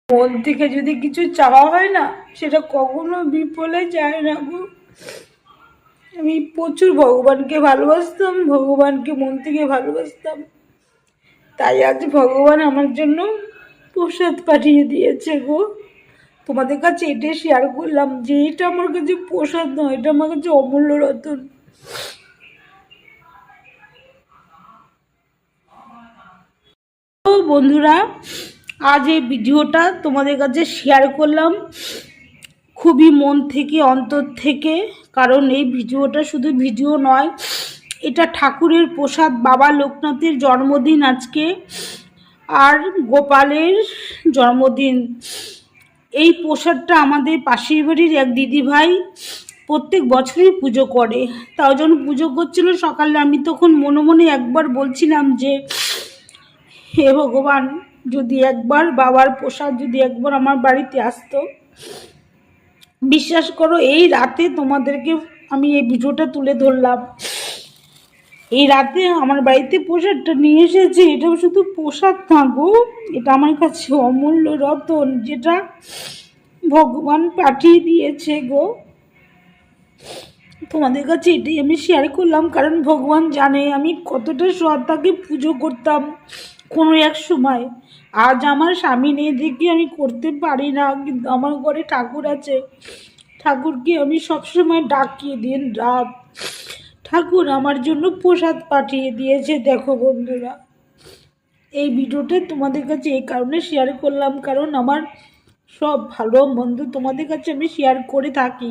মন থেকে যদি কিছু চাওয়া হয় না, সেটা কখনো বিফলে যায় না গো। আমি প্রচুর ভগবানকে ভালোবাসতাম, ভগবানকে মন থেকে ভালোবাসতাম, তাই আজ ভগবান আমার জন্য প্রসাদ পাঠিয়ে দিয়েছে গো। তোমাদের কাছে এটাই শেয়ার করলাম যে এটা আমার কাছে প্রসাদ নয়, এটা আমার কাছে অমূল্য রতন। তো বন্ধুরা, আজ এই ভিডিওটা তোমাদের কাছে শেয়ার করলাম খুবই মন থেকে, অন্তর থেকে। কারণ এই ভিডিওটা শুধু ভিডিও নয়, এটা ঠাকুরের প্রসাদ। বাবা লোকনাথের জন্মদিন আজকে, আর গোপালের জন্মদিন। এই প্রসাদটা আমাদের পাশের বাড়ির এক দিদিভাই প্রত্যেক বছরই পুজো করে। তাও যখন পুজো করছিল সকালে, আমি তখন মনে মনে একবার বলছিলাম যে হে ভগবান, যদি একবার বাবার প্রসাদ যদি একবার আমার বাড়িতে আসতো। বিশ্বাস করো, এই রাতে তোমাদেরকে আমি এই ভিডিওটা তুলে ধরলাম। এই রাতে আমার বাড়িতে প্রসাদটা নিয়ে এসেছে। এটা শুধু প্রসাদ না গো, এটা আমার কাছে অমূল্য রতন, যেটা ভগবান পাঠিয়ে দিয়েছে গো। তোমাদের কাছে এটাই আমি শেয়ার করলাম, কারণ ভগবান জানে আমি কতটা শ্রদ্ধাকে পুজো করতাম কোনো এক সময়। আজ আমার স্বামী নেই দেখে আমি করতে পারি না, কিন্তু আমার ঘরে ঠাকুর আছে। ঠাকুরকে আমি সবসময় ডাকি দিন রাত। ঠাকুর আমার জন্য প্রসাদ পাঠিয়ে দিয়েছে। দেখো বন্ধুরা, এই ভিডিওটা তোমাদের কাছে এই কারণে শেয়ার করলাম, কারণ আমার সব ভালো মন্দ তোমাদের কাছে আমি শেয়ার করে থাকি।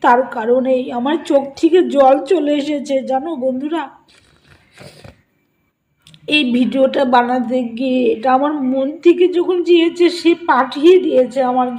তার কারণেই আমার চোখ থেকে জল চলে এসেছে জানো বন্ধুরা। এই ভিডিওটা বানাতে গিয়ে এটা আমার মন থেকে যখন চেয়েছে, সে পাঠিয়ে দিয়েছে আমার